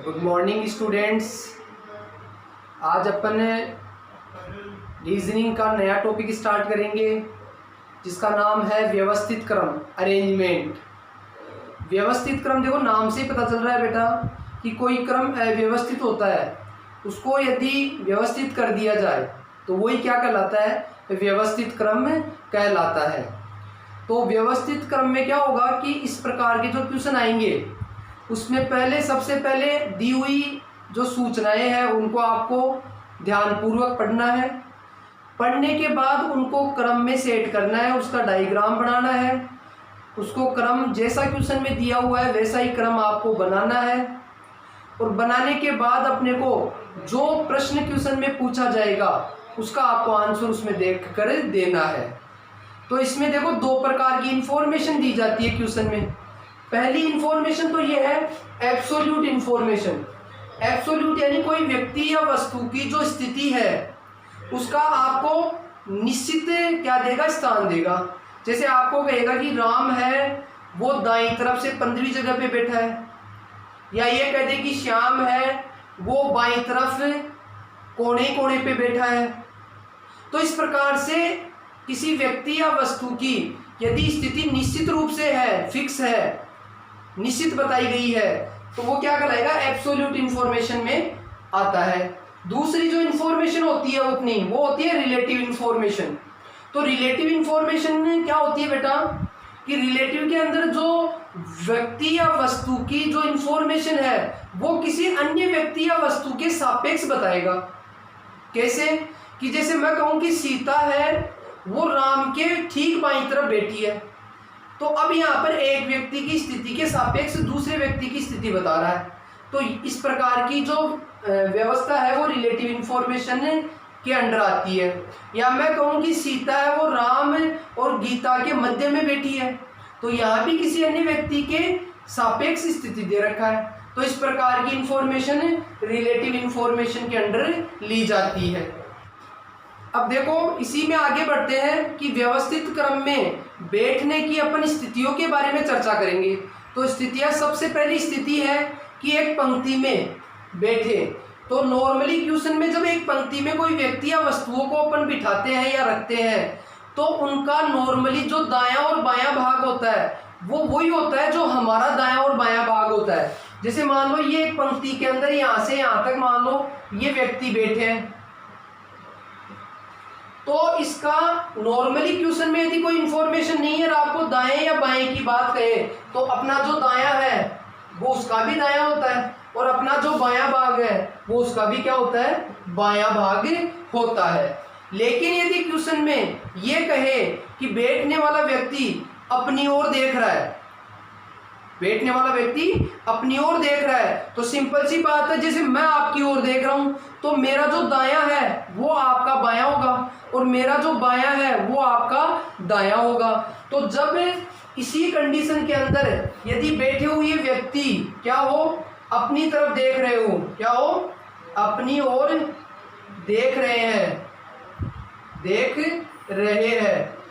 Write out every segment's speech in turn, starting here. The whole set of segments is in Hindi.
Good morning students. आज अपन रीजनिंग का नया टॉपिक स्टार्ट करेंगे जिसका नाम है व्यवस्थित क्रम, अरेंजमेंट। व्यवस्थित क्रम देखो नाम से ही पता चल रहा है बेटा कि कोई क्रम अव्यवस्थित होता है, उसको यदि व्यवस्थित कर दिया जाए तो वही क्या कहलाता है, व्यवस्थित क्रम कहलाता है। तो व्यवस्थित क्रम में क्या होगा कि इस प्रकार के जो क्वेश्चन आएंगे उसमें सबसे पहले दी हुई जो सूचनाएं हैं उनको आपको ध्यानपूर्वक पढ़ना है। पढ़ने के बाद उनको क्रम में सेट करना है, उसका डायग्राम बनाना है, उसको क्रम जैसा क्वेश्चन में दिया हुआ है वैसा ही क्रम आपको बनाना है। और बनाने के बाद अपने को जो प्रश्न क्वेश्चन में पूछा जाएगा उसका आपको आंसर उसमें देख कर देना है। तो इसमें देखो दो प्रकार की इंफॉर्मेशन दी जाती है क्वेश्चन में। पहली इंफॉर्मेशन तो ये है एब्सोल्यूट इंफॉर्मेशन। एब्सोल्यूट यानी कोई व्यक्ति या वस्तु की जो स्थिति है उसका आपको निश्चित क्या देगा, स्थान देगा। जैसे आपको कहेगा कि राम है वो दाईं तरफ से 15वीं जगह पे बैठा है, या ये कह दे कि श्याम है वो बाईं तरफ कोने कोने पे बैठा है। तो इस प्रकार से किसी व्यक्ति या वस्तु की यदि स्थिति निश्चित रूप से है, फिक्स है, निश्चित बताई गई है, तो वो क्या कहलाएगा, एब्सोल्यूट इंफॉर्मेशन में आता है। दूसरी जो इंफॉर्मेशन होती है वो होती है रिलेटिव इंफॉर्मेशन। तो रिलेटिव इंफॉर्मेशन में क्या होती है बेटा कि रिलेटिव के अंदर जो व्यक्ति या वस्तु की जो इंफॉर्मेशन है वो किसी अन्य व्यक्ति या वस्तु के सापेक्ष बताएगा। कैसे कि जैसे मैं कहूं कि सीता है वो राम के ठीक बाईं तरफ बैठी है, तो अब यहाँ पर एक व्यक्ति की स्थिति के सापेक्ष दूसरे व्यक्ति की स्थिति बता रहा है। तो इस प्रकार की जो व्यवस्था है वो रिलेटिव इंफॉर्मेशन के अंडर आती है। या मैं कहूँ कि सीता है वो राम और गीता के मध्य में बैठी है, तो यहाँ भी किसी अन्य व्यक्ति के सापेक्ष स्थिति दे रखा है। तो इस प्रकार की इंफॉर्मेशन रिलेटिव इंफॉर्मेशन के अंडर ली जाती है। अब देखो इसी में आगे बढ़ते हैं कि व्यवस्थित क्रम में बैठने की अपन स्थितियों के बारे में चर्चा करेंगे। तो स्थितियां, सबसे पहली स्थिति है कि एक पंक्ति में बैठे। तो नॉर्मली क्वेश्चन में जब एक पंक्ति में कोई व्यक्ति या वस्तुओं को अपन बिठाते हैं या रखते हैं तो उनका नॉर्मली जो दायां और बायां भाग होता है वो वही होता है जो हमारा दायां और बायां भाग होता है। जैसे मान लो ये एक पंक्ति के अंदर यहाँ से यहाँ तक मान लो ये व्यक्ति बैठे हैं, तो इसका नॉर्मली क्वेश्चन में यदि कोई इंफॉर्मेशन नहीं है और आपको दाएं या बाएं की बात कहे तो अपना जो दायां है वो उसका भी दायां होता है और अपना जो बायां भाग है वो उसका भी क्या होता है, बायां भाग होता है। लेकिन यदि क्वेश्चन में ये कहे कि बैठने वाला व्यक्ति अपनी ओर देख रहा है, बैठने वाला व्यक्ति अपनी ओर देख रहा है, तो सिंपल सी बात है जैसे मैं आपकी ओर देख रहा हूं तो मेरा जो दायां है वो आपका बायां होगा और मेरा जो बायां है वो आपका दायां होगा। तो जब इसी कंडीशन के अंदर यदि बैठे हुए व्यक्ति क्या हो, अपनी तरफ देख रहे हो, क्या हो, अपनी ओर देख रहे हैं,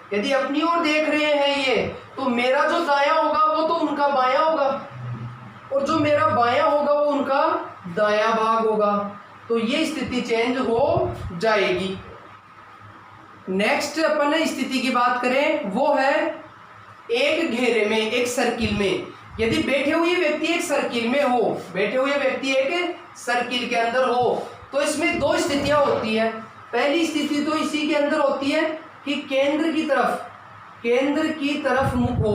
यदि अपनी ओर देख रहे हैं ये, तो मेरा जो दायां होगा वो तो उनका बायां होगा और जो मेरा बायां होगा वो उनका दायां भाग होगा। तो ये स्थिति चेंज हो जाएगी। नेक्स्ट अपन स्थिति की बात करें वो है एक घेरे में, एक सर्किल में। यदि बैठे हुए व्यक्ति एक सर्किल में हो, बैठे हुए व्यक्ति एक सर्किल के अंदर हो, तो इसमें दो स्थितियां होती है। पहली स्थिति तो इसी के अंदर होती है कि केंद्र की तरफ मुख हो,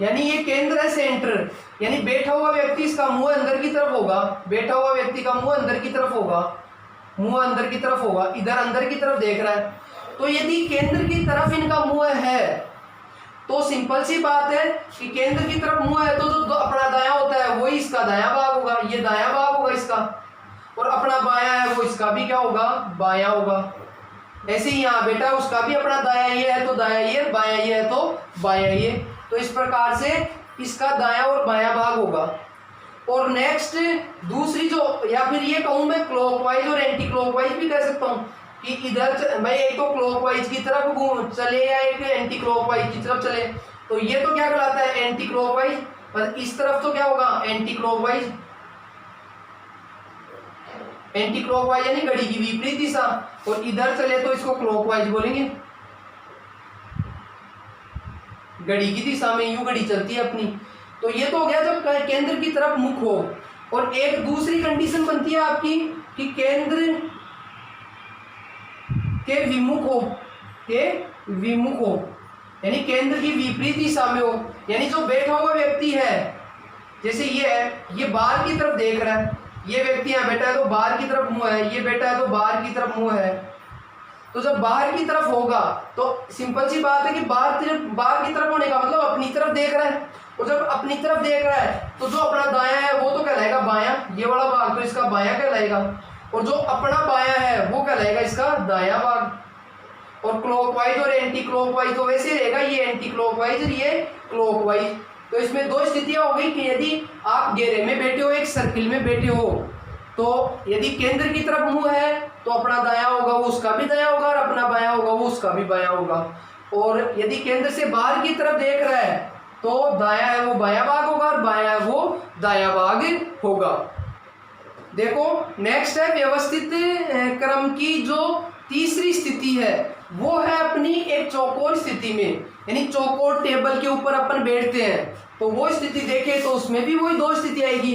यानी ये केंद्र है, सेंटर, यानी बैठा हुआ व्यक्ति इसका मुंह अंदर की तरफ होगा, बैठा हुआ व्यक्ति का मुंह अंदर की तरफ होगा, मुंह अंदर की तरफ होगा, इधर अंदर की तरफ देख रहा है। तो यदि केंद्र की तरफ इनका मुंह है तो सिंपल सी बात है कि केंद्र की तरफ मुंह है तो जो अपना दायां होता है वही इसका दायां भाग होगा, ये दायां भाग होगा इसका, और अपना बायां है वो इसका भी क्या होगा, बायां होगा। ऐसे ही यहाँ बेटा उसका भी अपना दायां ये है तो दायां ये, बायां ये है तो बायां ये। तो इस प्रकार से इसका दायां और बायां भाग होगा। और नेक्स्ट दूसरी जो, या फिर ये कहूँ मैं क्लॉकवाइज और एंटी क्लॉकवाइज भी कह सकता हूँ कि इधर मैं एक तो क्लॉकवाइज की तरफ चले या एक एंटी क्लॉकवाइज की तरफ चले, तो ये तो क्या कहलाता है, एंटी क्लॉकवाइज। पर इस तरफ तो क्या होगा, एंटी क्लॉकवाइज, एंटी क्लॉकवाइज यानी घड़ी की विपरीत दिशा, और इधर चले तो इसको क्लॉकवाइज बोलेंगे। घड़ी की दिशा में यूं घड़ी चलती है अपनी। तो ये तो हो गया जब केंद्र की तरफ मुख हो। और एक दूसरी कंडीशन बनती है आपकी कि केंद्र के विमुख हो, के विमुख हो, यानी केंद्र की विपरीत दिशा में हो। यानी जो बैठा हुआ व्यक्ति है, जैसे ये है, ये बाहर की तरफ देख रहा है, ये व्यक्ति यहाँ बैठा है तो बाहर की तरफ मुंह है, ये बैठा है तो बाहर की तरफ मुंह है। तो जब बाहर की तरफ होगा तो सिंपल सी बात है कि बाहर की तरफ होने का मतलब अपनी तरफ देख रहा है, और जब अपनी तरफ देख रहा है तो जो अपना दायां है वो तो कहलाएगा बायां, ये वाला भाग तो इसका बायां कहलाएगा, और जो अपना बायां है वो कहलाएगा इसका दायां भाग। और क्लॉकवाइज और एंटी क्लॉकवाइज तो वैसे रहेगा, ये एंटी क्लॉकवाइज और ये क्लॉकवाइज। तो इसमें दो स्थितियां हो गई कि यदि आप घेरे में बैठे हो, एक सर्किल में बैठे हो, तो यदि केंद्र की तरफ मुंह है तो अपना दायां होगा वो उसका भी दायां होगा, और अपना बायां होगा वो उसका भी बायां होगा। और यदि केंद्र से बाहर की तरफ देख रहा है तो दायां है वो बायां भाग होगा, और बायां है वो दायां भाग होगा। देखो नेक्स्ट है व्यवस्थित क्रम की जो तीसरी स्थिति है, वो है अपनी एक चौकोर स्थिति में, यानी चौकोर टेबल के ऊपर अपन बैठते हैं। तो वो स्थिति देखें तो उसमें भी वही दो स्थिति आएगी।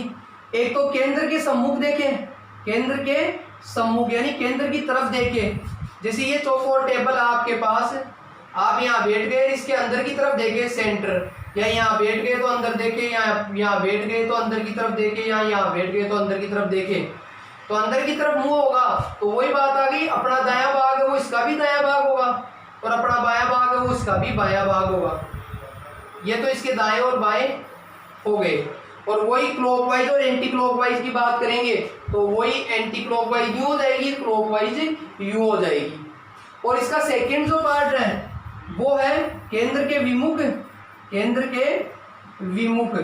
एक तो केंद्र के सम्मुख देखें, केंद्र के सम्मुख यानी केंद्र की तरफ देखें। जैसे ये चौकोर टेबल आपके पास, आप यहाँ बैठ गए, इसके अंदर की तरफ देखें सेंटर, या यहाँ बैठ गए तो अंदर देखें, यहाँ बैठ गए तो अंदर की तरफ देखें, यहाँ बैठ गए तो अंदर की तरफ देखें। तो अंदर की तरफ मुंह होगा तो वही बात आ गई, अपना दायां भाग है वो इसका भी दायां भाग होगा, और अपना बायां भाग है वो इसका भी बायां भाग होगा। ये तो इसके दाएं और बाएं हो गए। और वही क्लॉकवाइज और एंटी क्लॉकवाइज की बात करेंगे तो वही एंटी क्लॉकवाइज यूं हो जाएगी, क्लॉकवाइज यूं हो जाएगी। और इसका सेकंड जो पार्ट है वो है केंद्र के विमुख, केंद्र के विमुख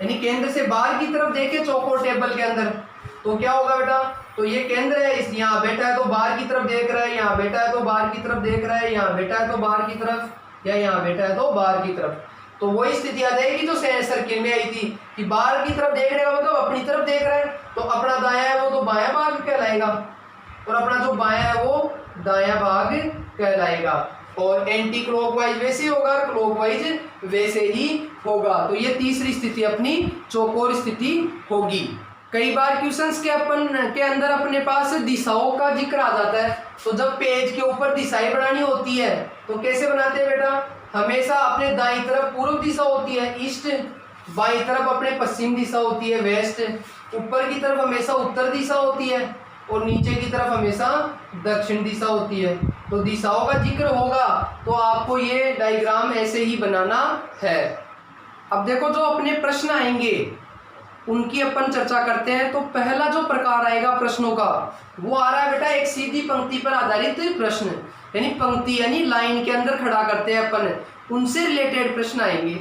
यानी केंद्र से बाहर की तरफ देखे चौकोर टेबल के अंदर तो क्या होगा बेटा, तो ये केंद्र है, इस यहाँ बैठा है तो बाहर की तरफ देख रहा है, यहाँ बैठा है तो बाहर की तरफ देख रहा है, यहाँ बैठा है तो बाहर की तरफ, या यहाँ बैठा है तो बाहर की तरफ। तो वही स्थिति आ जाएगी जो सर्किल में आई थी कि बाहर की तरफ देखने का मतलब अपनी तरफ देख रहा है, तो अपना दायां है वो तो बायां भाग कहलाएगा, और अपना जो बायां है वो दायां भाग कहलाएगा। और एंटी क्लॉकवाइज वैसे ही होगा, क्लॉकवाइज वैसे ही होगा। तो ये तीसरी स्थिति अपनी चौकोर स्थिति होगी। कई बार क्वेश्चंस के अंदर अपने पास दिशाओं का जिक्र आ जाता है, तो जब पेज के ऊपर दिशाएं बनानी होती है तो कैसे बनाते हैं बेटा, हमेशा अपने दाईं तरफ पूर्व दिशा होती है ईस्ट, बाईं तरफ अपने पश्चिम दिशा होती है वेस्ट, ऊपर की तरफ हमेशा उत्तर दिशा होती है, और नीचे की तरफ हमेशा दक्षिण दिशा होती है। तो दिशाओं का जिक्र होगा तो आपको ये डायग्राम ऐसे ही बनाना है। अब देखो जो अपने प्रश्न आएंगे उनकी अपन चर्चा करते हैं। तो पहला जो प्रकार आएगा प्रश्नों का वो आ रहा है बेटा एक सीधी पंक्ति पर आधारित प्रश्न, यानी पंक्ति यानी लाइन के अंदर खड़ा करते हैं अपन, उनसे रिलेटेड प्रश्न आएंगे।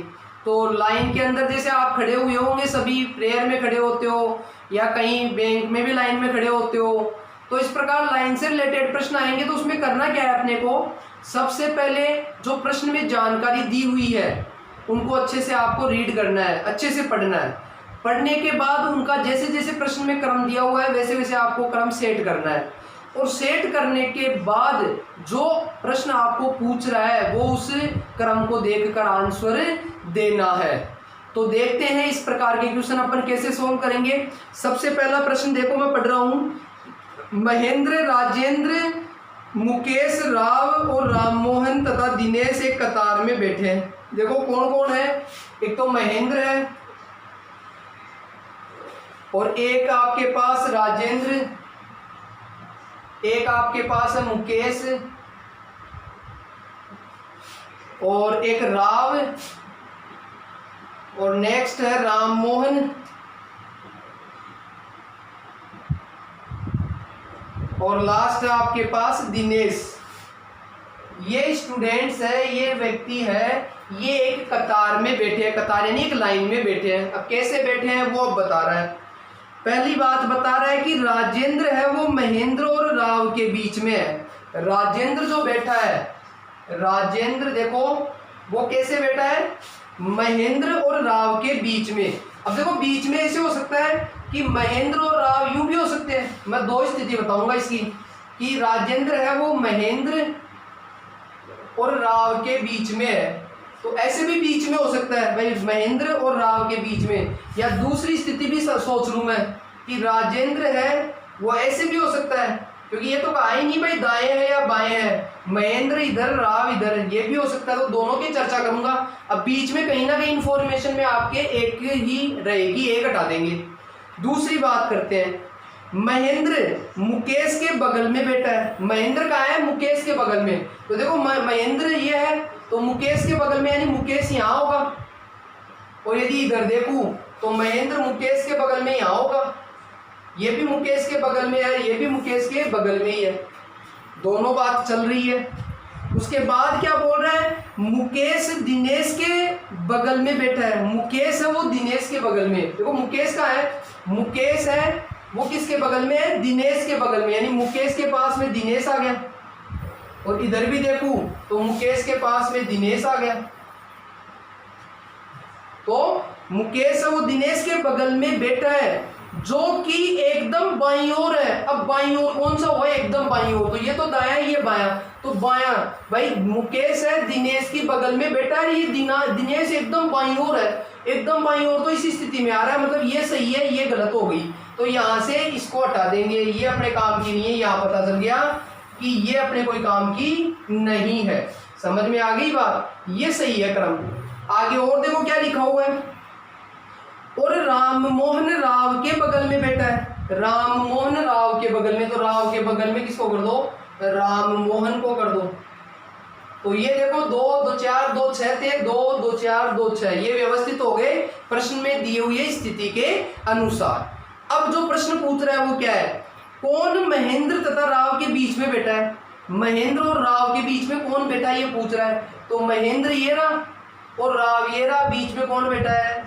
तो लाइन के अंदर जैसे आप खड़े हुए होंगे, सभी प्रेयर में खड़े होते हो या कहीं बैंक में भी लाइन में खड़े होते हो, तो इस प्रकार लाइन से रिलेटेड प्रश्न आएंगे। तो उसमें करना क्या है अपने को, सबसे पहले जो प्रश्न में जानकारी दी हुई है उनको अच्छे से आपको रीड करना है, अच्छे से पढ़ना है। पढ़ने के बाद उनका जैसे जैसे प्रश्न में क्रम दिया हुआ है वैसे वैसे आपको क्रम सेट करना है, और सेट करने के बाद जो प्रश्न आपको पूछ रहा है वो उस क्रम को देखकर आंसर देना है। तो देखते हैं इस प्रकार के क्वेश्चन अपन कैसे सोल्व करेंगे। सबसे पहला प्रश्न देखो मैं पढ़ रहा हूं, महेंद्र, राजेंद्र, मुकेश, राव और राममोहन तथा दिनेश एक कतार में बैठे हैं। देखो कौन कौन है, एक तो महेंद्र है और एक आपके पास राजेंद्र, एक आपके पास है मुकेश और एक राव, और नेक्स्ट है राममोहन, और लास्ट है आपके पास दिनेश। ये स्टूडेंट्स है, ये व्यक्ति है, ये एक कतार में बैठे हैं, कतार यानी एक लाइन में बैठे हैं। अब कैसे बैठे हैं वो अब बता रहा है। पहली बात बता रहा है कि राजेंद्र है वो महेंद्र और राव के बीच में है। राजेंद्र जो बैठा है, राजेंद्र देखो वो कैसे बैठा है, महेंद्र और राव के बीच में। अब देखो बीच में ऐसे हो सकता है कि महेंद्र और राव यूं भी हो सकते हैं। मैं दो स्थिति बताऊंगा इसकी, कि राजेंद्र है वो महेंद्र और राव के बीच में है, तो ऐसे भी बीच में हो सकता है भाई, महेंद्र और राव के बीच में। या दूसरी स्थिति भी सोच लूं मैं कि राजेंद्र है वो ऐसे भी हो सकता है, क्योंकि ये तो कहा ही नहीं भाई दाएं है या बाएं है, महेंद्र इधर राव इधर, ये भी हो सकता है। तो दोनों की चर्चा करूंगा। अब बीच में कहीं ना कहीं इंफॉर्मेशन में आपके एक ही रहेगी, एक हटा देंगे। दूसरी बात करते हैं, महेंद्र मुकेश के बगल में बैठा है। महेंद्र कहाँ है? मुकेश के बगल में। तो देखो महेंद्र ये है तो मुकेश के बगल में, यानी मुकेश यहाँ होगा। और यदि इधर देखूं तो महेंद्र मुकेश के बगल में यहाँ होगा, ये भी मुकेश के बगल में है, ये भी मुकेश के बगल में ही है। दोनों बात चल रही है। उसके बाद क्या बोल रहा है? मुकेश दिनेश के बगल में बैठा है। मुकेश है वो दिनेश के बगल में। देखो मुकेश कहाँ है? मुकेश है वो किसके बगल में है? दिनेश के बगल में, यानी मुकेश के पास में दिनेश आ गया। और इधर भी देखूं तो मुकेश के पास में दिनेश आ गया। तो मुकेश है वो दिनेश के बगल में बैठा है, जो कि एकदम बाईं ओर है। अब बाईं ओर कौन सा हुआ? एकदम बाईं ओर। तो ये तो दायां, ये बायां, तो बायां भाई मुकेश है दिनेश की बगल में बैठा है, ये दिनेश एकदम बाईं ओर है। एकदम बाईं ओर तो इसी स्थिति में आ रहा है, मतलब ये सही है ये गलत हो गई। तो यहां से इसको हटा देंगे, ये अपने काम की नहीं है। यहां पता चल गया कि ये अपने कोई काम की नहीं है। समझ में आ गई बात? ये सही है क्रम। आगे और देखो क्या लिखा हुआ है, और राममोहन राव के बगल में बैठा है। राममोहन राव के बगल में, तो राव के बगल में किसको कर दो? राममोहन को कर दो। तो ये देखो 2 2 4 2 6 थे, 2 2 4 2 6, ये व्यवस्थित हो गए प्रश्न में दिए हुए स्थिति के अनुसार। अब जो प्रश्न पूछ रहा है वो क्या है? कौन महेंद्र तथा राव के बीच में बैठा है? महेंद्र और राव के बीच में कौन बैठा है ये पूछ रहा है। तो महेंद्र ये रहा और राव ये रहा, बीच में कौन बैठा है?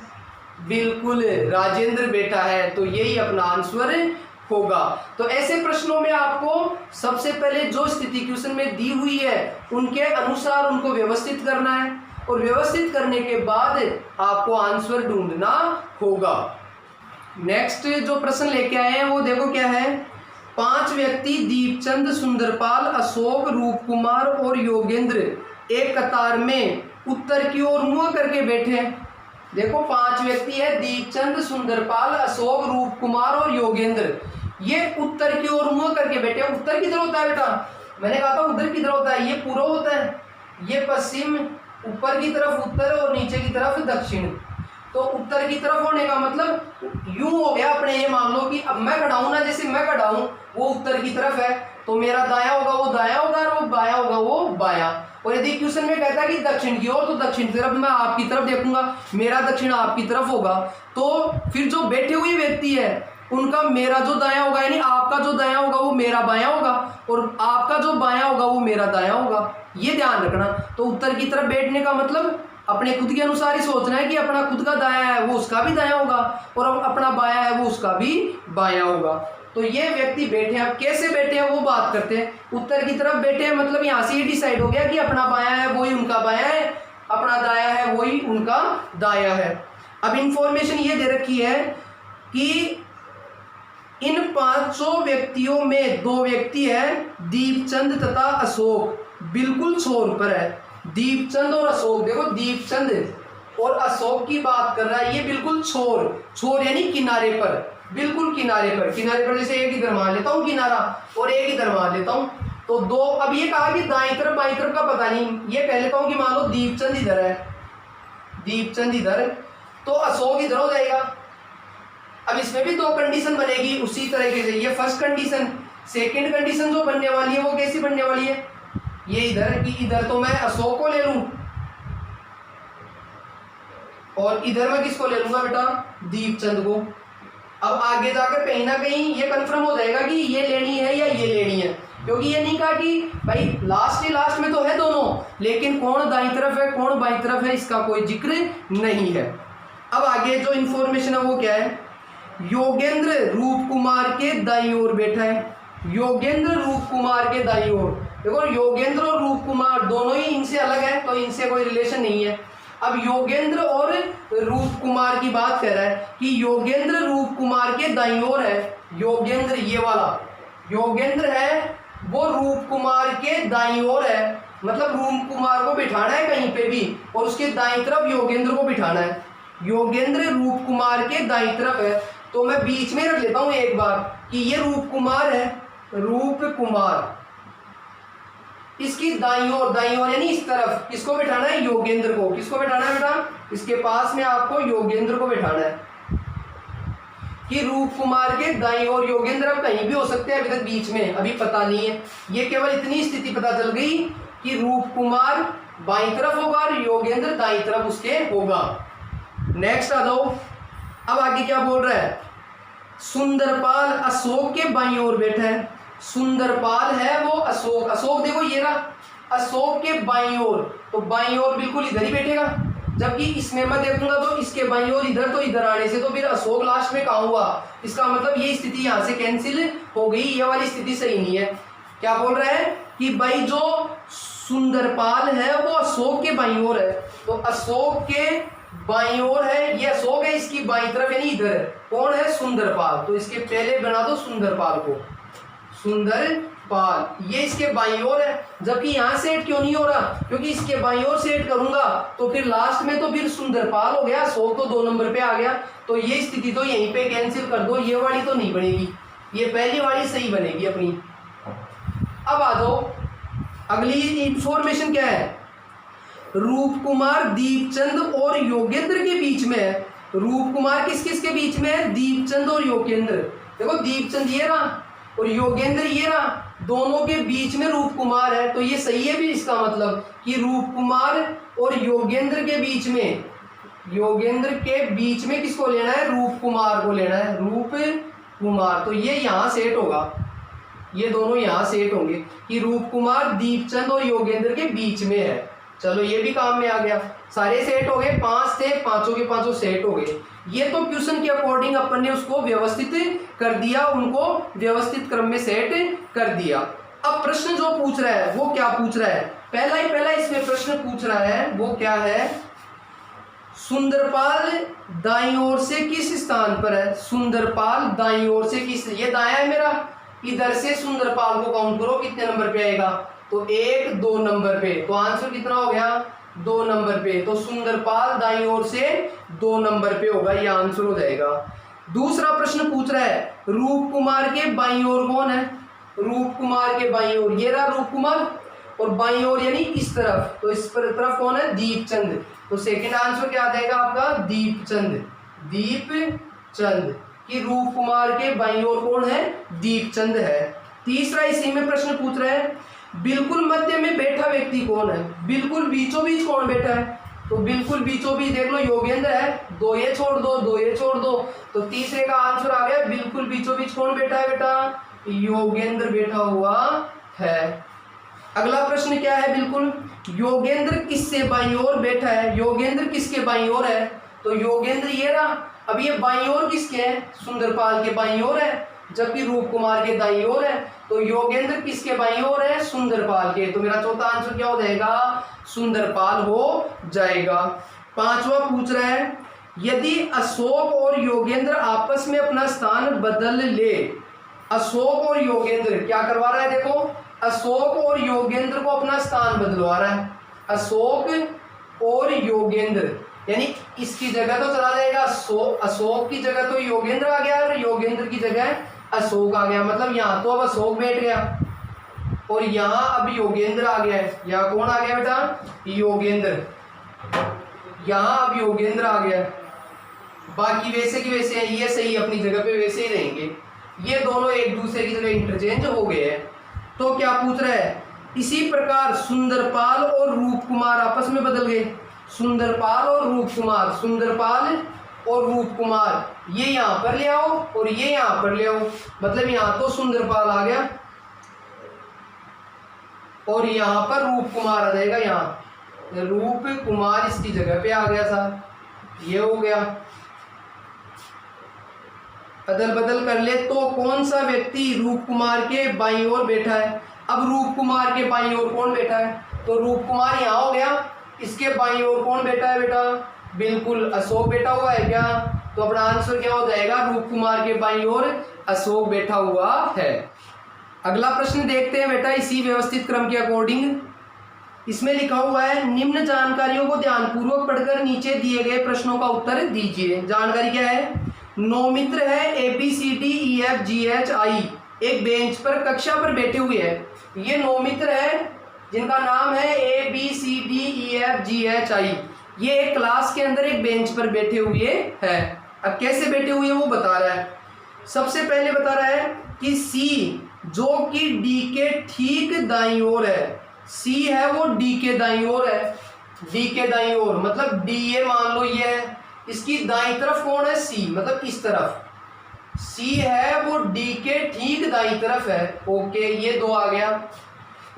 बिल्कुल राजेंद्र बैठा है। तो यही अपना आंसर होगा। तो ऐसे प्रश्नों में आपको सबसे पहले जो स्थिति क्वेश्चन में दी हुई है उनके अनुसार उनको व्यवस्थित करना है, और व्यवस्थित करने के बाद आपको आंसर ढूंढना होगा। नेक्स्ट जो प्रश्न लेके आए हैं वो देखो क्या है। 5 व्यक्ति दीपचंद, सुंदरपाल, अशोक, रूपकुमार और योगेंद्र एक कतार में उत्तर की ओर मुंह करके बैठे हैं। देखो 5 व्यक्ति है, दीपचंद, सुंदरपाल, अशोक, रूपकुमार और योगेंद्र, ये उत्तर की ओर मुंह करके बैठे हैं। उत्तर किधर होता है बेटा? मैंने कहा था उधर किधर होता है? ये पूर्व होता है, ये पश्चिम, ऊपर की तरफ उत्तर और नीचे की तरफ दक्षिण। तो उत्तर की तरफ होने का मतलब यूं हो गया अपने, ये मान लो कि अब मैं खड़ा हूं ना, जैसे मैं खड़ा हूं वो उत्तर की तरफ है, तो मेरा दाया होगा वो दाया होगा और वो बाया होगा वो बाया। और यदि क्वेश्चन में कहता है कि दक्षिण की ओर, तो दक्षिण की तरफ मैं आपकी तरफ देखूंगा, मेरा दक्षिण आपकी तरफ होगा। तो फिर जो बैठे हुए व्यक्ति है उनका मेरा जो दाया होगा, यानी आपका जो दाया होगा वो मेरा बाया होगा, और आपका जो बाया होगा वो मेरा दाया होगा। ये ध्यान रखना। तो उत्तर की तरफ बैठने का मतलब अपने खुद के अनुसार ही सोचना है कि अपना खुद का दाया है वो उसका भी दाया होगा, और अपना बाया है वो उसका भी बाया होगा। तो ये व्यक्ति बैठे हैं। अब कैसे बैठे हैं वो बात करते हैं। उत्तर की तरफ बैठे हैं मतलब यहाँ से ये डिसाइड हो गया कि अपना बाया है वही उनका बाया है, अपना दाया है वही उनका दाया है। अब इंफॉर्मेशन ये दे रखी है कि इन 5 व्यक्तियों में 2 व्यक्ति हैं, दीपचंद तथा अशोक, बिल्कुल छोर पर है। दीपचंद और अशोक, देखो दीपचंद और अशोक की बात कर रहा है, ये बिल्कुल छोर यानी किनारे पर, बिल्कुल किनारे पर जैसे एक इधर मान लेता हूँ किनारा और एक इधर मान लेता हूँ, तो 2। अब ये कहा कि दाईं तरफ बाईं तरफ का पता नहीं, ये कह लेता हूँ कि मान लो दीपचंद इधर है, दीपचंद इधर, तो अशोक इधर हो जाएगा। अब इसमें भी 2 कंडीशन बनेगी उसी तरीके से, ये फर्स्ट कंडीशन। सेकंड कंडीशन जो बनने वाली है वो कैसी बनने वाली है? ये इधर की इधर तो मैं अशोक को ले लूं, और इधर मैं किसको ले लूंगा बेटा? दीपचंद को। अब आगे जाकर कहीं ना कहीं ये कंफर्म हो जाएगा कि ये लेनी है या ये लेनी है, क्योंकि ये नहीं कहा कि भाई लास्ट में तो है दोनों, लेकिन कौन दाईं तरफ है कौन बाईं तरफ है इसका कोई जिक्र नहीं है। अब आगे जो इंफॉर्मेशन है वो क्या है? योगेंद्र रूपकुमार के दाईं ओर बैठा है। योगेंद्र रूपकुमार के दाईं ओर, देखो योगेंद्र और रूपकुमार दोनों ही इनसे अलग है, तो इनसे कोई रिलेशन नहीं है। अब योगेंद्र और रूप कुमार की बात कर रहा है कि योगेंद्र रूप कुमार के दाईं ओर है। योगेंद्र ये वाला योगेंद्र है, वो रूप कुमार के दाईं ओर है, मतलब रूप कुमार को बिठाना है कहीं पे भी और उसके दाईं तरफ योगेंद्र को बिठाना है। योगेंद्र रूप कुमार के दाईं तरफ है, तो मैं बीच में रख लेता हूं एक बार कि ये रूप कुमार है, रूप कुमार, इसकी दाईं ओर यानी इस तरफ किसको बिठाना है? योगेंद्र को। किसको बिठाना है बेटा? इसके पास में आपको योगेंद्र को बिठाना है कि रूप कुमार के दाईं ओर योगेंद्र अब कहीं भी हो सकते हैं, अभी तक बीच में अभी पता नहीं है। ये केवल इतनी स्थिति पता चल गई कि रूप कुमार बाईं तरफ होगा और योगेंद्र दाईं तरफ उसके होगा। नेक्स्ट आ जाओ। अब आगे क्या बोल रहा है? सुंदरपाल अशोक के बाईं ओर बैठा है। सुंदरपाल है वो अशोक देखो ये रहा, अशोक के बाईं ओर, तो बाईं ओर बिल्कुल इधर ही बैठेगा, जबकि इसमें मैं देखूंगा तो इसके बाईं ओर इधर, तो इधर आने से तो फिर अशोक लास्ट में कहाँ हुआ? इसका मतलब ये स्थिति यहाँ से कैंसिल हो गई, ये वाली स्थिति सही नहीं है। क्या बोल रहा है कि भाई जो सुंदरपाल है वो अशोक के बाईं ओर है, तो अशोक के बाईं ओर है, ये अशोक है, इसकी बाईं तरफ यानी इधर है। कौन है? सुंदरपाल। तो इसके पहले बना दो सुंदरपाल को, सुंदरपाल, ये इसके बाईं ओर है। जबकि यहाँ सेट क्यों नहीं हो रहा? क्योंकि इसके बाईं ओर सेट करूंगा तो फिर लास्ट में तो फिर सुंदरपाल हो गया, अशोक तो 2 नंबर पे आ गया, तो ये स्थिति तो यहीं पे कैंसिल कर दो, ये वाली तो नहीं बनेगी, ये पहली वाली सही बनेगी अपनी। अब आ जाओ, अगली इंफॉर्मेशन क्या है? रूप कुमार दीपचंद और योगेंद्र के बीच में है। रूप कुमार किस किस के बीच में है? दीपचंद और योगेंद्र। देखो दीपचंद ये रहा और योगेंद्र ये रहा, दोनों के बीच में रूप कुमार है, तो ये सही है भी। इसका मतलब कि रूप कुमार और योगेंद्र के बीच में, योगेंद्र के बीच में किसको लेना है? रूप कुमार को लेना है, रूप कुमार। तो ये यहाँ सेट होगा, ये दोनों यहाँ सेट होंगे कि रूप कुमार दीपचंद और योगेंद्र के बीच में है। चलो ये भी काम में आ गया, सारे सेट हो गए, 5 थे, पांचों के पांचों सेट हो गए। ये तो क्वेश्चन के अकॉर्डिंग अपन ने उसको व्यवस्थित कर दिया, उनको व्यवस्थित क्रम में सेट कर दिया। अब प्रश्न जो पूछ रहा है वो क्या पूछ रहा है? पहला इसमें प्रश्न पूछ रहा है वो क्या है? सुंदरपाल दाईं ओर से किस स्थान पर है? सुंदरपाल दाईं ओर से किस, ये दायां है मेरा, इधर से सुंदरपाल को काउंट करो कितने नंबर पे आएगा? तो 1 2 नंबर पे, तो आंसर कितना हो गया? 2 नंबर पे। तो सुंदरपाल दाईं ओर से 2 नंबर पे होगा, ये आंसर हो जाएगा। दूसरा प्रश्न पूछ रहा है रूप कुमार के बाईं ओर कौन है? रूप कुमार के बाईं ओर ये रहा रूप कुमार, और बाईं ओर यानी इस तरफ, तो इस पर तरफ कौन है? दीपचंद। तो सेकंड आंसर क्या आ जाएगा आपका? दीपचंद। दीपचंद कि रूप कुमार के बाईं ओर कौन है? दीपचंद है। तीसरा इसी में प्रश्न पूछ रहा है बिल्कुल मध्य में बैठा व्यक्ति कौन है? बिल्कुल बीचों बीच कौन बैठा है? तो बिल्कुल बीचों बीच देख लो योगेंद्र है, 2 ये छोड़ दो, 2 ये छोड़ दो, तो तीसरे का आंसर आ गया बिल्कुल बीचों बीच कौन बैठा है बेटा? योगेंद्र बैठा हुआ है। अगला प्रश्न क्या है? बिल्कुल योगेंद्र किससे बाईं ओर बैठा है? योगेंद्र किसके बाईं ओर है? तो योगेंद्र ये रहा, अब ये बाईं ओर किसके है? सुंदरपाल के बाईं ओर है, जबकि रूप कुमार के दाईं ओर है। तो योगेंद्र किसके बाईं ओर है? सुंदरपाल के। तो मेरा चौथा आंसर क्या हो जाएगा? सुंदरपाल हो जाएगा। पांचवा पूछ रहा है यदि अशोक और योगेंद्र आपस में अपना स्थान बदल ले। अशोक और योगेंद्र क्या करवा रहा है? देखो अशोक और योगेंद्र को अपना स्थान बदलवा रहा है। अशोक और योगेंद्र यानी इसकी जगह तो चला जाएगा, अशोक की जगह तो योगेंद्र आ गया और योगेंद्र की जगह अशोक आ गया, मतलब यहाँ तो अब अशोक बैठ गया और यहाँ अब योगेंद्र आ गया है। यहाँ कौन आ गया बेटा? योगेंद्र। यहाँ अब योगेंद्र आ गया, बाकी वैसे की वैसे हैं, ये सही अपनी जगह पे वैसे ही रहेंगे। ये दोनों एक दूसरे की जगह इंटरचेंज हो गए हैं। तो क्या पूछ रहा है? इसी प्रकार सुंदरपाल और रूप कुमार आपस में बदल गए। सुंदरपाल और रूप कुमार, सुंदरपाल और रूप कुमार ये यहाँ पर ले आओ और ये यहाँ पर ले आओ, मतलब यहाँ तो सुंदरपाल आ गया और यहाँ पर रूप कुमार आ जाएगा। यहाँ रूप कुमार इसकी जगह पे आ गया था, ये हो गया। अदल बदल कर ले तो कौन सा व्यक्ति रूप कुमार के बाईं ओर बैठा है? अब रूप कुमार के बाईं ओर कौन बैठा है? तो रूप कुमार यहाँ हो गया, इसके बाईं ओर कौन बैठा है बेटा? बिल्कुल अशोक बैठा हुआ है क्या? तो अपना आंसर क्या हो जाएगा? रूप कुमार के बाईं ओर अशोक बैठा हुआ है। अगला प्रश्न देखते हैं बेटा इसी व्यवस्थित क्रम के अकॉर्डिंग। इसमें लिखा हुआ है निम्न जानकारियों को ध्यानपूर्वक पढ़कर नीचे दिए गए प्रश्नों का उत्तर दीजिए। जानकारी क्या है? 9 मित्र है ABCDEFGHI एक बेंच पर कक्षा पर बैठे हुए हैं। ये 9 मित्र है जिनका नाम है ABCDEFGHI। ये एक क्लास के अंदर एक बेंच पर बैठे हुए हैं। अब कैसे बैठे हुए हैं वो बता रहा है। सबसे पहले बता रहा है कि C जो कि D के ठीक दाईं ओर है, C है वो D के दाईं ओर है। D के दाईं ओर मतलब D ये मान लो ये है, इसकी दाईं तरफ कौन है? C मतलब इस तरफ C है वो D के ठीक दाईं तरफ है। ओके ये 2 आ गया।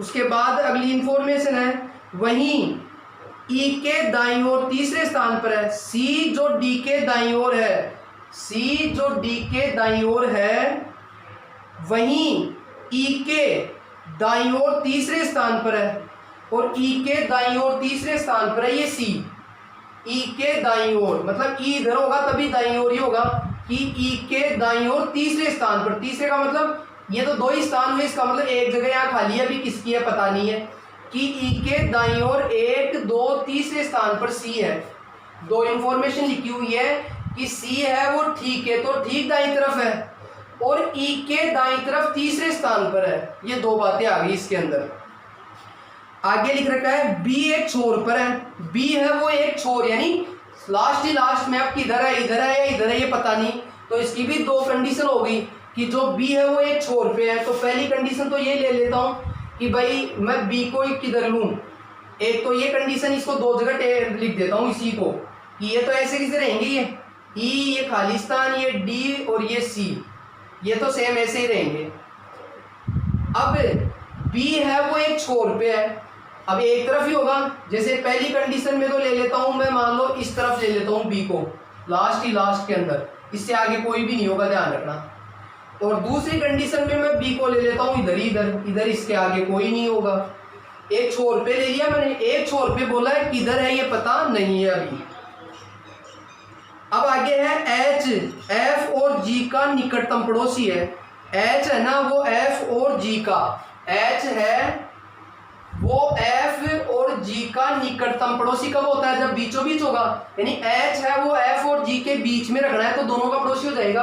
उसके बाद अगली इंफॉर्मेशन है वहीं E के दाईं ओर तीसरे स्थान पर है। C जो D के दाईं ओर है, C जो D के दाईं ओर है वहीं E के दाईं ओर तीसरे स्थान पर है। और E के दाईं ओर तीसरे स्थान पर है ये C। E के दाईं ओर मतलब E इधर होगा तभी दाईं ओर ही होगा कि E के दाईं ओर तीसरे स्थान पर। तीसरे का मतलब ये तो 2 ही स्थान हुए, इसका मतलब एक जगह यहाँ खाली है, अभी किसकी है पता नहीं है। कि E के दाईं ओर 1 2 तीसरे स्थान पर C है। 2 इंफॉर्मेशन लिखी हुई है कि C है वो ठीक है तो ठीक दाईं तरफ है और E के दाईं तरफ तीसरे स्थान पर है। ये 2 बातें आ गई इसके अंदर। आगे लिख रखा है B एक छोर पर है। B है वो एक छोर यानी लास्ट ही लास्ट में अब किधर है, इधर है या इधर है ये पता नहीं। तो इसकी भी 2 कंडीशन हो गई कि जो B है वो एक छोर पे है। तो पहली कंडीशन तो ये ले लेता हूँ कि भाई मैं B को किधर लूँ। एक तो ये कंडीशन, इसको 2 जगह लिख देता हूँ इसी को कि ये तो ऐसे कैसे रहेंगे, ये E ये खालिस्तान, ये D और ये C ये तो सेम ऐसे ही रहेंगे। अब B है वो एक छोर पे है, अब एक तरफ ही होगा। जैसे पहली कंडीशन में तो ले लेता हूँ मैं, मान लो इस तरफ ले लेता हूँ B को लास्ट ही लास्ट के अंदर, इससे आगे कोई भी नहीं होगा, ध्यान रखना। और दूसरी कंडीशन में मैं B को ले लेता हूँ इधर ही, इधर इसके आगे कोई नहीं होगा। एक छोर पे ले लिया मैंने, एक छोर पे बोला है किधर है ये पता नहीं है अभी। अब आगे है H F और G का निकटतम पड़ोसी है। H है ना वो F और G का, H है वो F और G का निकटतम पड़ोसी कब होता है? जब बीचों बीच होगा, यानी H है वो F और G के बीच में रखना है तो दोनों का पड़ोसी हो जाएगा।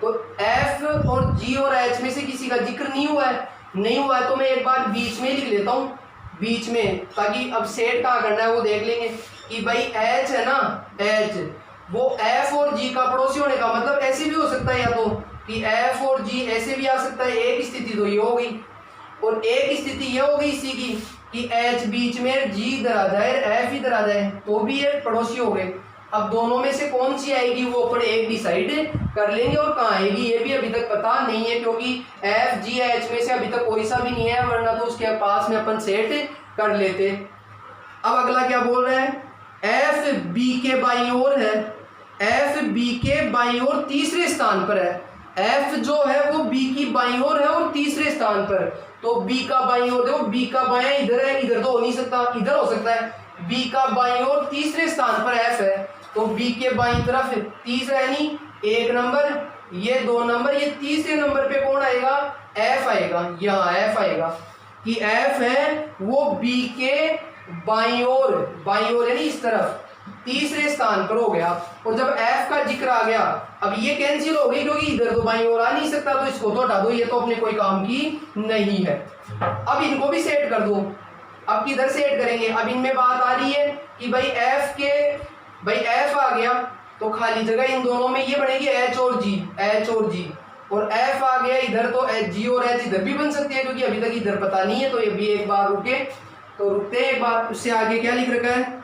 तो F और G और H में से किसी का जिक्र नहीं हुआ है, तो मैं एक बार बीच में लिख लेता हूँ, बीच में, ताकि अब सेट कहाँ करना है वो देख लेंगे कि भाई H है ना, H वो F और G का पड़ोसी होने का मतलब ऐसे भी हो सकता है, या तो कि F और G ऐसे भी आ सकता है। एक स्थिति तो ये हो गई और एक स्थिति ये हो गई इसी की कि H बीच में, G इधर आ जाए, F इधर आ जाए, तो भी ये पड़ोसी हो गए। अब दोनों में से कौन सी आएगी वो अपन एक डिसाइड कर लेंगे, और कहाँ आएगी ये भी अभी तक पता नहीं है क्योंकि F G H में से अभी तक कोई सा भी नहीं है, वरना तो उसके पास में अपन सेट कर लेते। अब अगला क्या बोल रहा है? F B के बाईं ओर है, F B के बाईं ओर तीसरे स्थान पर है। F जो है वो B की बाईं ओर है और तीसरे स्थान पर, तो B का बाईं ओर, देखो B का बायां इधर है, इधर तो हो नहीं सकता, इधर हो सकता है। B का बाईं ओर तीसरे स्थान पर F है, तो B के बाईं तरफ तीसरा यानी 1 नंबर, ये 2 नंबर, ये तीसरे नंबर पे कौन आएगा? F आएगा, यहाँ F आएगा कि F है वो B के बाईं ओर यानी इस तरफ तीसरे स्थान पर हो गया। और जब F का जिक्र आ गया, अब ये कैंसिल हो गई क्योंकि इधर तो बाईं ओर आ नहीं सकता, तो इसको तो हटा दो, ये तो अपने कोई काम की नहीं है। अब इनको भी सेट कर दो। अब किधर सेट करेंगे? अब इनमें बात आ रही है कि भाई F आ गया तो खाली जगह इन दोनों में ये बनेगी H और G, और F आ गया इधर तो G और H इधर भी बन सकती है क्योंकि अभी तक इधर पता नहीं है, तो ये भी एक बार रुकते हैं एक बार। उससे आगे क्या लिख रखा है?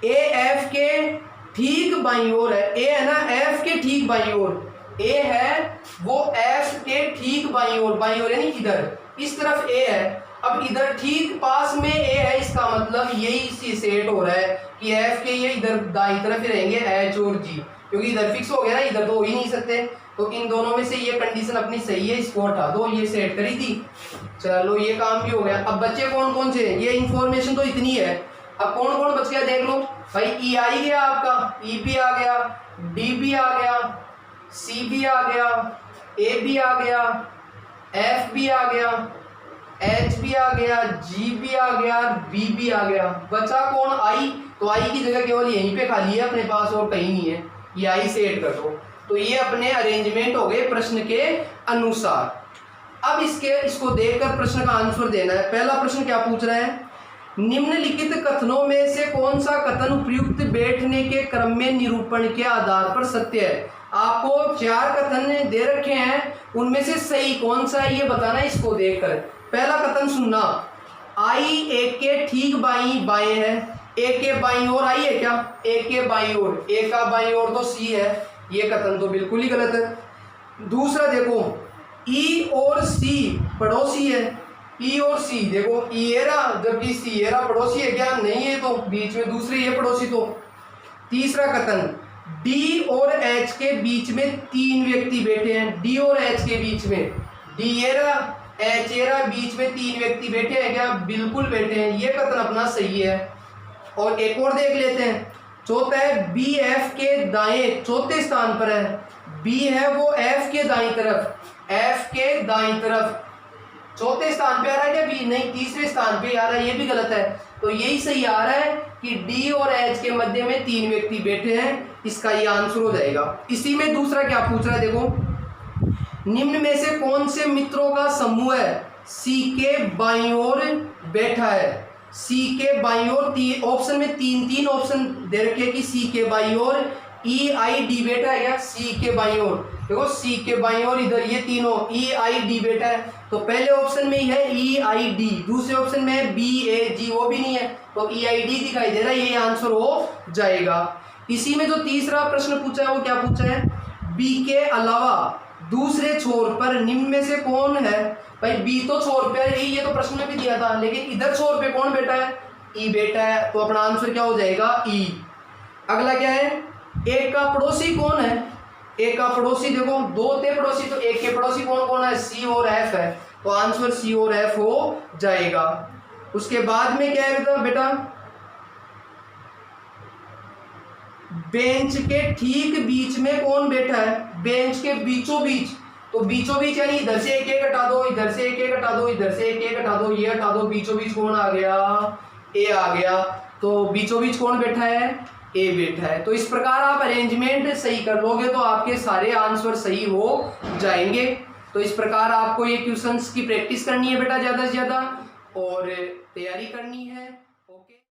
A F के ठीक बाईं ओर है, A है ना F के ठीक बाईं ओर, A है वो F के ठीक बाईं ओर यानी इधर इस तरफ A है। अब इधर ठीक पास में A है, इसका मतलब यही सेट हो रहा है कि F के ये इधर दाईं तरफ ही रहेंगे H और G, क्योंकि इधर फिक्स हो गया ना, इधर तो हो ही नहीं सकते। तो इन दोनों में से ये कंडीशन अपनी सही है, इसको हटा दो, ये सेट करी थी। चलो ये काम भी हो गया। अब बच्चे कौन कौन से? ये इंफॉर्मेशन तो इतनी है अब कौन कौन बच गया देख लो भाई। ई आई गया आपका, ई भी आ गया, डी भी आ गया, सी भी आ गया, ए भी आ गया, एफ भी आ गया, एच भी आ गया, जी भी आ गया, बी भी आ गया। बचा कौन? आई। तो आई की जगह केवल यहीं पे खाली है अपने पास और कहीं नहीं है, ये आई से ऐड कर दो। तो ये अपने अरेंजमेंट हो गए प्रश्न के अनुसार। अब इसको देखकर प्रश्न का आंसर देना है। पहला प्रश्न क्या पूछ रहा है? निम्नलिखित कथनों में से कौन सा कथन उपयुक्त बैठने के क्रम में निरूपण के आधार पर सत्य है? आपको 4 कथन दे रखे हैं, उनमें से सही कौन सा है ये बताना है इसको देखकर। पहला कथन सुनना, आई एक के ठीक बाएं है। एक के बाईं ओर आई है क्या? एक के बाईं ओर, एक का बाईं ओर तो सी है, ये कथन तो बिल्कुल ही गलत है। दूसरा देखो, ई और सी पड़ोसी है। ई और सी देखो, ई एरा जबकि सी एरा पड़ोसी है क्या? नहीं है, तो बीच में दूसरे ये पड़ोसी तो। तीसरा कथन, डी और एच के बीच में 3 व्यक्ति बैठे हैं। डी और एच के बीच में, डी एरा एच एरा बीच में 3 व्यक्ति बैठे हैं क्या? बिल्कुल बैठे हैं, ये कथन अपना सही है। और एक और देख लेते हैं। चौथा है, बी एफ के दाएं चौथे स्थान पर है। बी है वो एफ के दाईं तरफ, एफ के दाईं तरफ चौथे स्थान पे आ रहा है क्या? बी नहीं, तीसरे स्थान पे आ रहा है, ये भी गलत है। तो यही सही आ रहा है कि डी और एच के मध्य में 3 व्यक्ति बैठे हैं, इसका ये आंसर हो जाएगा। इसी में दूसरा क्या पूछ रहा है देखो, निम्न में से कौन से मित्रों का समूह है सी के बाईं ओर बैठा है? सी के बाईं ओर ऑप्शन में 3 ऑप्शन दे रखे कि सी के बाईं ओर ई आई डी बैठा है क्या? सी के बाईं ओर देखो, सी के बाईं ओर इधर ये तीनों ई आई डी बैठा है, तो पहले ऑप्शन में ही है ई आई डी, दूसरे ऑप्शन में है बी ए जी, वो भी नहीं है, तो ई आई डी दिखाई दे रहा है, ये आंसर हो जाएगा। इसी में जो तीसरा प्रश्न पूछा है वो क्या पूछा है? बी के अलावा दूसरे छोर पर निम्न में से कौन है? भाई बी तो छोर पे है, ये तो प्रश्न में भी दिया था, लेकिन इधर छोर पे कौन बैठा है? ई बैठा है, तो अपना आंसर क्या हो जाएगा? ई। अगला क्या है? एक का पड़ोसी कौन है? एक का पड़ोसी देखो, 2 थे पड़ोसी, तो एक के पड़ोसी कौन कौन है? सी और एफ है, तो आंसर सी और एफ हो जाएगा। उसके बाद में क्या है बेटा? बेंच के ठीक बीच में कौन बैठा है? बेंच के बीचों बीच, तो बीचों बीच यानी इधर से एक हटा दो, इधर से एक हटा दो, इधर से एक हटा दो, ये हटा दो, बीचों बीच कौन आ गया? ए आ गया। तो बीचों बीच कौन बैठा है? ए बैठा है। तो इस प्रकार आप अरेंजमेंट सही कर लोगे तो आपके सारे आंसर सही हो जाएंगे। तो इस प्रकार आपको ये क्वेश्चंस की प्रैक्टिस करनी है बेटा ज़्यादा से ज़्यादा, और तैयारी करनी है।